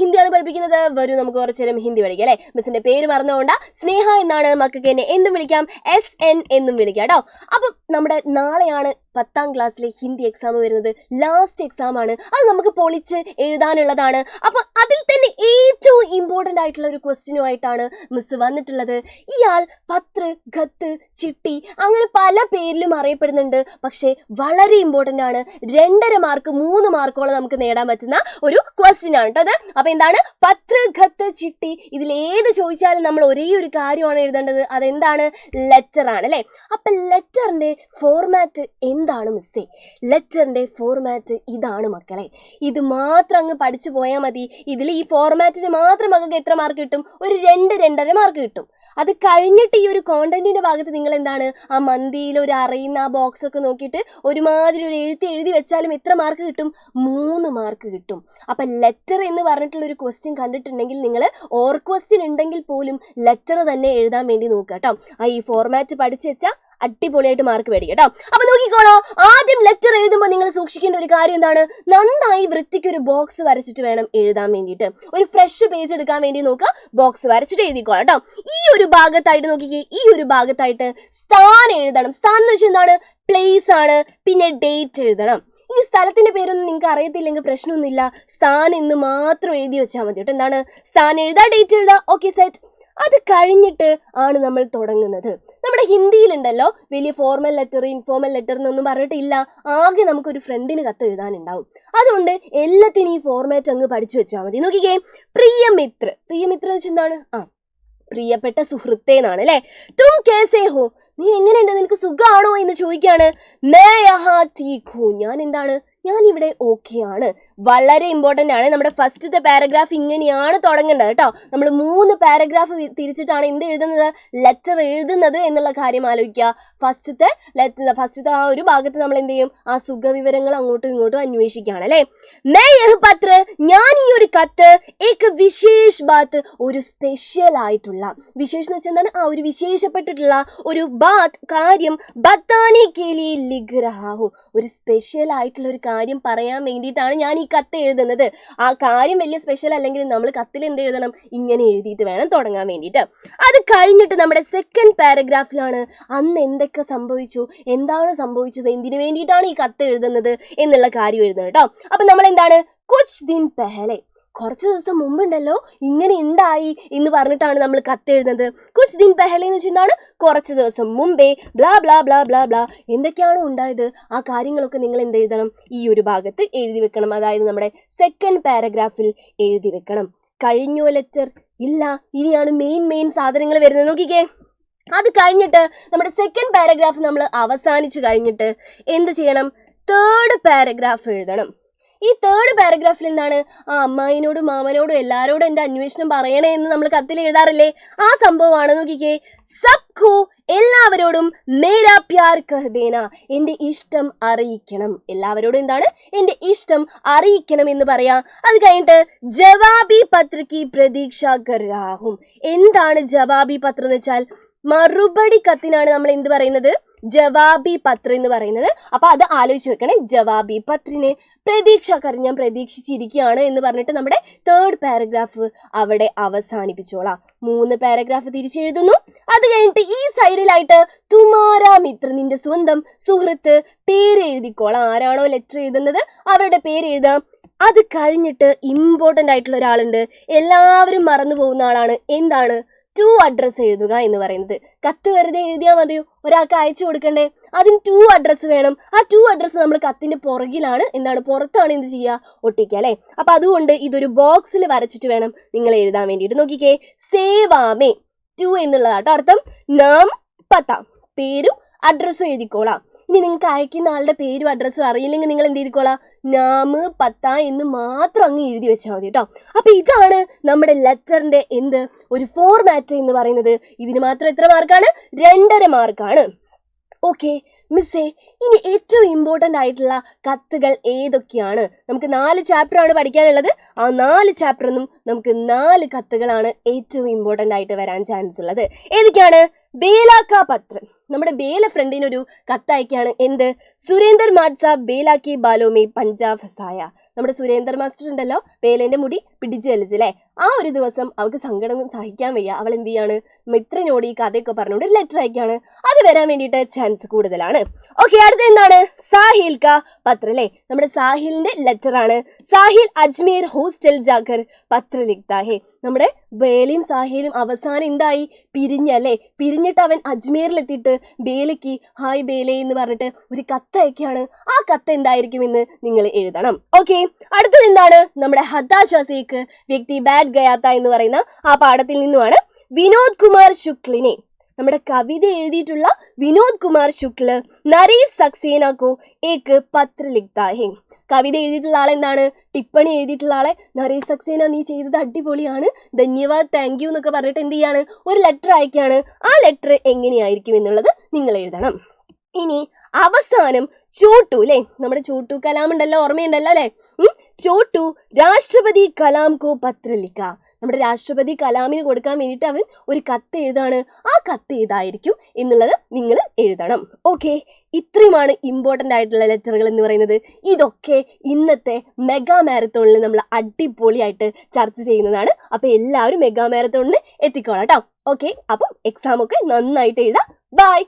ഹിന്ദിയാണ് പഠിപ്പിക്കുന്നത്. വരൂ നമുക്ക് കുറച്ചു നേരം ഹിന്ദി പഠിക്കാം അല്ലെ. മിസ്സിന്റെ പേര് മറന്നുകൊണ്ട സ്നേഹ എന്നാണ്, മക്കൾക്ക് എന്നെ എന്തും വിളിക്കാം, SN എന്നും വിളിക്കാം കേട്ടോ. അപ്പം നമ്മുടെ നാളെയാണ് 10ാം ക്ലാസ്സിലെ ഹിന്ദി എക്സാം വരുന്നത്. ലാസ്റ്റ് എക്സാം ആണ്. അത് നമുക്ക് പൊളിച്ച് എഴുതാനുള്ളതാണ്. അപ്പൊ അതിൽ തന്നെ ഏറ്റവും ഇമ്പോർട്ടൻ്റ് ആയിട്ടുള്ള ഒരു ക്വസ്റ്റ്യനുമായിട്ടാണ് മിസ് വന്നിട്ടുള്ളത്. ഇയാൾ പത്ര, ഖത്ത്, ചിട്ടി അങ്ങനെ പല പേരിലും അറിയപ്പെടുന്നുണ്ട്. പക്ഷേ വളരെ ഇമ്പോർട്ടൻ്റ് ആണ്. 2.5 മാർക്ക് 3 മാർക്കോളം നമുക്ക് നേടാൻ പറ്റുന്ന ഒരു ക്വസ്റ്റ്യൻ ആണ് കേട്ടോ അത്. അപ്പൊ എന്താണ് പത്ര, ഖത്ത്, ചിട്ടി, ഇതിൽ ഏത് ചോദിച്ചാലും നമ്മൾ ഒരേ ഒരു കാര്യമാണ് എഴുതേണ്ടത്. അതെന്താണ്? ലെറ്റർ ആണ് അല്ലെ. അപ്പൊ ലെറ്ററിന്റെ ഫോർമാറ്റ് എന്താണ് മിസ്സേ? ലെറ്ററിന്റെ ഫോർമാറ്റ് ഇതാണ് മക്കളെ. ഇത് മാത്രം അങ്ങ് പഠിച്ചു പോയാൽ മതി. ഇതിൽ ഈ ഫോർമാറ്റിന് മാത്രം മക്കൾക്ക് എത്ര മാർക്ക് കിട്ടും? ഒരു 2-2.5 മാർക്ക് കിട്ടും. അത് കഴിഞ്ഞിട്ട് ഈ ഒരു കോണ്ടന്റിന്റെ ഭാഗത്ത് നിങ്ങൾ എന്താണ് ആ മന്തിയിൽ ഒരു അറിയുന്ന ആ ബോക്സ് ഒക്കെ നോക്കിയിട്ട് ഒരുമാതിരി ഒരു എഴുതി വെച്ചാലും എത്ര മാർക്ക് കിട്ടും? 3 മാർക്ക് കിട്ടും. അപ്പൊ ലെറ്റർ എന്ന് പറഞ്ഞിട്ടുള്ള ഒരു ക്വസ്റ്റ്യൻ കണ്ടിട്ടുണ്ടെങ്കിൽ നിങ്ങൾ ഓർ ക്വസ്റ്റ്യൻ ഉണ്ടെങ്കിൽ പോലും ലെറ്റർ തന്നെ എഴുതാൻ വേണ്ടി നോക്കുക കേട്ടോ. ഈ ഫോർമാറ്റ് പഠിച്ചു വെച്ചാൽ അടിപൊളിയായിട്ട് മാർക്ക് മേടിക്കും കേട്ടോ. അപ്പൊ നോക്കിക്കോളോ, ആദ്യം ലെറ്റർ എഴുതുമ്പോൾ നിങ്ങൾ സൂക്ഷിക്കേണ്ട ഒരു കാര്യം എന്താണ്? നന്നായി വൃത്തിക്ക് ഒരു ബോക്സ് വരച്ചിട്ട് വേണം എഴുതാൻ വേണ്ടിയിട്ട്. ഒരു ഫ്രഷ് പേജ് എടുക്കാൻ വേണ്ടി നോക്കുക, ബോക്സ് വരച്ചിട്ട് എഴുതിക്കോളാം കേട്ടോ. ഈ ഒരു ഭാഗത്തായിട്ട് നോക്കിക്കേ, ഈ ഒരു ഭാഗത്തായിട്ട് സ്ഥാനം എഴുതണം. സ്ഥാനം എന്ന് വെച്ചാൽ എന്താണ്? പ്ലേസ് ആണ്. പിന്നെ ഡേറ്റ് എഴുതണം. ഈ സ്ഥലത്തിന്റെ പേരൊന്നും നിങ്ങൾക്ക് അറിയത്തില്ലെങ്കിൽ പ്രശ്നമൊന്നുമില്ല, സ്ഥാനം എന്ന് മാത്രം എഴുതി വെച്ചാൽ മതി കേട്ടോ. എന്താണ്? സ്ഥാനം എഴുതാ, ഡേറ്റ് എഴുതാ. Okay set. അത് കഴിഞ്ഞിട്ട് ആണ് നമ്മൾ തുടങ്ങുന്നത്. നമ്മുടെ ഹിന്ദിയിലുണ്ടല്ലോ വലിയ ഫോർമൽ ലെറ്റർ, ഇൻഫോർമൽ ലെറ്റർ എന്നൊന്നും പറഞ്ഞിട്ടില്ല. ആകെ നമുക്കൊരു ഫ്രണ്ടിന് കത്ത് എഴുതാനുണ്ടാവും. അതുകൊണ്ട് എല്ലാത്തിനും ഈ ഫോർമാറ്റ് അങ്ങ് പഠിച്ചു വെച്ചാൽ മതി. നോക്കിക്കേ, പ്രിയമിത്ര. പ്രിയമിത്ര എന്ന് വെച്ചാൽ എന്താണ്? പ്രിയപ്പെട്ട സുഹൃത്തേ എന്നാണ് അല്ലെ. തും കേസേ ഹോ, നീ എങ്ങനെയുണ്ട്, നിനക്ക് സുഖമാണോ എന്ന് ചോദിക്കാണ്. മേ യഹാ ടീക് ഹൂ, ഞാൻ എന്താണ്, ഞാൻ ഇവിടെ ഓക്കെ ആണ്. വളരെ ഇമ്പോർട്ടൻ്റ് ആണ്. നമ്മുടെ ഫസ്റ്റത്തെ പാരഗ്രാഫ് ഇങ്ങനെയാണ് തുടങ്ങേണ്ടത് കേട്ടോ. നമ്മൾ 3 പാരഗ്രാഫ് തിരിച്ചിട്ടാണ് എന്ത് എഴുതുന്നത്? ലെറ്റർ എഴുതുന്നത് എന്നുള്ള കാര്യം ആലോചിക്കുക. ഫസ്റ്റത്തെ ആ ഒരു ഭാഗത്ത് നമ്മൾ എന്ത് ചെയ്യും? ആ സുഖവിവരങ്ങൾ അങ്ങോട്ടും ഇങ്ങോട്ടും അന്വേഷിക്കുകയാണ് അല്ലെ. മേ യഹ് പത്ര, ഞാൻ ഈ ഒരു കത്ത്, ഏക് വിശേഷ് ബാത്ത്, ഒരു സ്പെഷ്യൽ ആയിട്ടുള്ള, വിശേഷം എന്ന് വെച്ചാൽ എന്താണ്? ആ ഒരു വിശേഷപ്പെട്ടിട്ടുള്ള ഒരു ബാത്ത്, കാര്യം, ബത്താനെ കേ ലിയേ ലിഖ് രഹാ ഹൂം, ഒരു സ്പെഷ്യൽ ആയിട്ടുള്ള ഒരു കാര്യം പറയാൻ വേണ്ടിയിട്ടാണ് ഞാൻ ഈ കത്ത് എഴുതുന്നത്. ആ കാര്യം വലിയ സ്പെഷ്യൽ അല്ലെങ്കിൽ നമ്മൾ കത്തിൽ എന്ത് എഴുതണം? ഇങ്ങനെ എഴുതിയിട്ട് വേണം തുടങ്ങാൻ വേണ്ടിയിട്ട്. അത് കഴിഞ്ഞിട്ട് നമ്മുടെ സെക്കൻഡ് പാരഗ്രാഫിലാണ് അന്ന് എന്തൊക്കെ സംഭവിച്ചു, എന്താണ് സംഭവിച്ചത്, എന്തിനു വേണ്ടിയിട്ടാണ് ഈ കത്ത് എഴുതുന്നത് എന്നുള്ള കാര്യം എഴുതുന്നത് കേട്ടോ. അപ്പൊ നമ്മൾ എന്താണ്? കുച്ച് ദിൻ പെഹലെ, കുറച്ച് ദിവസം മുമ്പുണ്ടല്ലോ ഇങ്ങനെ ഉണ്ടായി എന്ന് പറഞ്ഞിട്ടാണ് നമ്മൾ കത്ത് എഴുതുന്നത്. കുച്ച് ദിൻ പെഹലെ എന്ന് വെച്ചാൽ കുറച്ച് ദിവസം മുമ്പേ, blah blah blah blah blah, എന്തൊക്കെയാണോ ഉണ്ടായത് ആ കാര്യങ്ങളൊക്കെ നിങ്ങൾ എന്ത് എഴുതണം? ഈ ഒരു ഭാഗത്ത് എഴുതി വെക്കണം. അതായത് നമ്മുടെ സെക്കൻഡ് പാരഗ്രാഫിൽ എഴുതി വെക്കണം. കഴിഞ്ഞോ ലെറ്റർ? ഇല്ല, ഇനിയാണ് മെയിൻ സാധനങ്ങൾ വരുന്നത്. നോക്കിക്കേ, അത് കഴിഞ്ഞിട്ട് നമ്മുടെ സെക്കൻഡ് പാരഗ്രാഫ് നമ്മൾ അവസാനിച്ച് കഴിഞ്ഞിട്ട് എന്ത് ചെയ്യണം? 3rd പാരഗ്രാഫ് എഴുതണം. ഈ 3rd പാരഗ്രാഫിൽ എന്താണ്? ആ അമ്മായിനോടും മാമനോടും എല്ലാവരോടും എൻ്റെ അന്വേഷണം പറയണേ എന്ന് നമ്മൾ കത്തിൽ എഴുതാറില്ലേ? ആ സംഭവമാണ്. നോക്കിക്കേ, സബ്കോ, എല്ലാവരോടും മേരാ പ്യാർ കഹ് ദേന, എൻ്റെ ഇഷ്ടം അറിയിക്കണം. എല്ലാവരോടും എന്താണ്? എൻ്റെ ഇഷ്ടം അറിയിക്കണം എന്ന് പറയാം. അത് കഴിഞ്ഞിട്ട് ജവാബി പത്ര കി പ്രതീക്ഷ കർ രഹാ ഹൂം, എന്താണ് ജവാബി പത്രം എന്ന് വെച്ചാൽ? മറുപടി കത്തിനാണ് നമ്മൾ എന്ത് പറയുന്നത്? ജവാബി പത്ര എന്ന് പറയുന്നത്. അപ്പൊ അത് ആലോചിച്ച് വെക്കണേ. ജവാബി പത്രിനെ പ്രതീക്ഷ കർ, ഞാൻ പ്രതീക്ഷിച്ചിരിക്കുകയാണ് എന്ന് പറഞ്ഞിട്ട് നമ്മുടെ 3rd പാരഗ്രാഫ് അവിടെ അവസാനിപ്പിച്ചോളാം. 3 പാരഗ്രാഫ് തിരിച്ചെഴുതുന്നു. അത് കഴിഞ്ഞിട്ട് ഈ സൈഡിലായിട്ട് തുമാരാ മിത്ര, നിന്റെ സ്വന്തം സുഹൃത്ത്, പേര് എഴുതിക്കോളാം. ആരാണോ ലെറ്റർ എഴുതുന്നത് അവരുടെ പേര് എഴുതാം. അത് കഴിഞ്ഞിട്ട് ഇമ്പോർട്ടൻ്റ് ആയിട്ടുള്ള ഒരാളുണ്ട്, എല്ലാവരും മറന്നു പോകുന്ന ആളാണ്. എന്താണ്? ടു അഡ്രസ്സ് എഴുതുക എന്ന് പറയുന്നത്. കത്ത് വെറുതെ എഴുതിയാൽ മതിയോ? ഒരാൾക്ക് അയച്ചു കൊടുക്കണ്ടേ? അതിന് 2 അഡ്രസ്സ് വേണം. ആ 2 അഡ്രസ്സ് നമ്മൾ കത്തിന്റെ പുറകിലാണ്, എന്താണ്, പുറത്താണ് എന്ത് ചെയ്യുക? ഒട്ടിക്കുക അല്ലെ. അപ്പൊ അതുകൊണ്ട് ഇതൊരു ബോക്സിൽ വരച്ചിട്ട് വേണം നിങ്ങൾ എഴുതാൻ വേണ്ടിയിട്ട്. നോക്കിക്കേ, സേവാമേ 2 എന്നുള്ളതാട്ടോ അർത്ഥം. നാം പത്ത, പേരും അഡ്രസ്സും എഴുതിക്കോളാം. ഇനി നിങ്ങൾക്ക് അയക്കുന്ന ആളുടെ പേരും അഡ്രസ്സും അറിയില്ലെങ്കിൽ നിങ്ങൾ എന്ത് ചെയ്തിക്കോളാം? നാമ് പത്ത എന്ന് മാത്രം അങ്ങ് എഴുതി വെച്ചാൽ മതി കേട്ടോ. അപ്പൊ ഇതാണ് നമ്മുടെ ലെറ്ററിന്റെ എന്ത് ഒരു ഫോർമാറ്റ് എന്ന് പറയുന്നത്. ഇതിന് മാത്രം എത്ര മാർക്കാണ്? 2.5 മാർക്കാണ്. ഓക്കെ മിസ്സേ, ഇനി ഏറ്റവും ഇമ്പോർട്ടൻ്റ് ആയിട്ടുള്ള കത്തുകൾ ഏതൊക്കെയാണ്? നമുക്ക് 4 ചാപ്റ്ററാണ് പഠിക്കാനുള്ളത്. ആ 4 ചാപ്റ്ററിൽ നിന്നും നമുക്ക് 4 കത്തുകളാണ് ഏറ്റവും ഇമ്പോർട്ടൻ്റ് ആയിട്ട് വരാൻ ചാൻസ് ഉള്ളത്. ഏതൊക്കെയാണ്? ബേലാക്ക പത്രം, നമ്മുടെ ബേല ഫ്രണ്ടിനൊരു കത്തയക്കാണ്. എന്ത്? സുരേന്ദർ മാഡ്സ ബേല കെ ബാലോമേ പഞ്ചാബ് ഫസായ. നമ്മുടെ സുരേന്ദർ മാസ്റ്റർ ഉണ്ടല്ലോ, ബേലേന്റെ മുടി പിടിച്ചു വലിച്ചല്ലേ, ആ ഒരു ദിവസം അവൾക്ക് സങ്കടം സഹിക്കാൻ വയ്യ. അവൾ എന്ത് ചെയ്യാണ്? മിത്രനോട് ഈ കഥയൊക്കെ പറഞ്ഞുകൊണ്ട് ഒരു ലെറ്റർ അയക്കാണ്. അത് വരാൻ വേണ്ടിയിട്ട് ചാൻസ് കൂടുതലാണ്. ഓക്കെ, അടുത്ത എന്താണ്? സാഹിൽ കാ പത്ര അല്ലേ, നമ്മുടെ സാഹിലിന്റെ ലെറ്റർ ആണ്. സാഹിൽ അജ്മീർ ഹോസ്റ്റൽ ജാക്കർ പത്ര ലിഖ്താ ഹേ. നമ്മുടെ ബേലയും സാഹിലും അവസാനം എന്തായി? പിരിഞ്ഞല്ലേ. പിരിഞ്ഞിട്ട് അവൻ അജ്മീറിലെത്തിയിട്ട് ബേലയ്ക്ക് ഹായ് ബേലെ എന്ന് പറഞ്ഞിട്ട് ഒരു കത്തയക്കാണ്. ആ കത്ത് എന്തായിരിക്കും എന്ന് നിങ്ങൾ എഴുതണം. ഓക്കെ, അടുത്തത് എന്താണ്? നമ്മുടെ ഹതാശാസേക്ക് വ്യക്തി ബാഡ് ഗയാത്ത എന്ന് പറയുന്ന ആ പാഠത്തിൽ നിന്നുമാണ്. വിനോദ് കുമാർ ശുക്ലിനെ, നമ്മുടെ കവിത എഴുതിയിട്ടുള്ള വിനോദ് കുമാർ ശുക്ല നരേഷ് സക്സേനക്കോ ഏക്ക് പത്ര ലിഖ്താ ഹേ. കവിത എഴുതിയിട്ടുള്ള ആളെന്താണ്? ടിപ്പണി എഴുതിയിട്ടുള്ള ആളെ നരേഷ് സക്സേന നീ ചെയ്തത് അടിപൊളിയാണ്, ധന്യവാദ്, താങ്ക് യു എന്നൊക്കെ പറഞ്ഞിട്ട് എന്ത് ചെയ്യാണ്? ഒരു ലെറ്റർ അയക്കാണ്. ആ ലെറ്റർ എങ്ങനെയായിരിക്കും എന്നുള്ളത് നിങ്ങൾ എഴുതണം. ഇനി അവസാനം ചോട്ടു അല്ലേ, നമ്മുടെ ചോട്ടു കലാം ഉണ്ടല്ലോ, ഓർമ്മയുണ്ടല്ലോ അല്ലെ. ചോട്ടു രാഷ്ട്രപതി കലാം കോ പത്ര ലിഖ. നമ്മുടെ രാഷ്ട്രപതി കലാമിന് കൊടുക്കാൻ വേണ്ടിയിട്ട് അവൻ ഒരു കത്ത് എഴുതാണ്. ആ കത്ത് ഏതായിരിക്കും എന്നുള്ളത് നിങ്ങൾ എഴുതണം. ഓക്കെ, ഇത്രയുമാണ് ഇമ്പോർട്ടൻ്റ് ആയിട്ടുള്ള ലെറ്ററുകൾ എന്ന് പറയുന്നത്. ഇതൊക്കെ ഇന്നത്തെ മെഗാ മാരത്തോണിൽ നമ്മൾ അടിപൊളിയായിട്ട് ചർച്ച ചെയ്യുന്നതാണ്. അപ്പോൾ എല്ലാവരും മെഗാ മാരത്തോണിന് എത്തിക്കോളാം കേട്ടോ. ഓക്കെ, അപ്പം എക്സാം ഒക്കെ നന്നായിട്ട് എഴുതാം. ബൈ.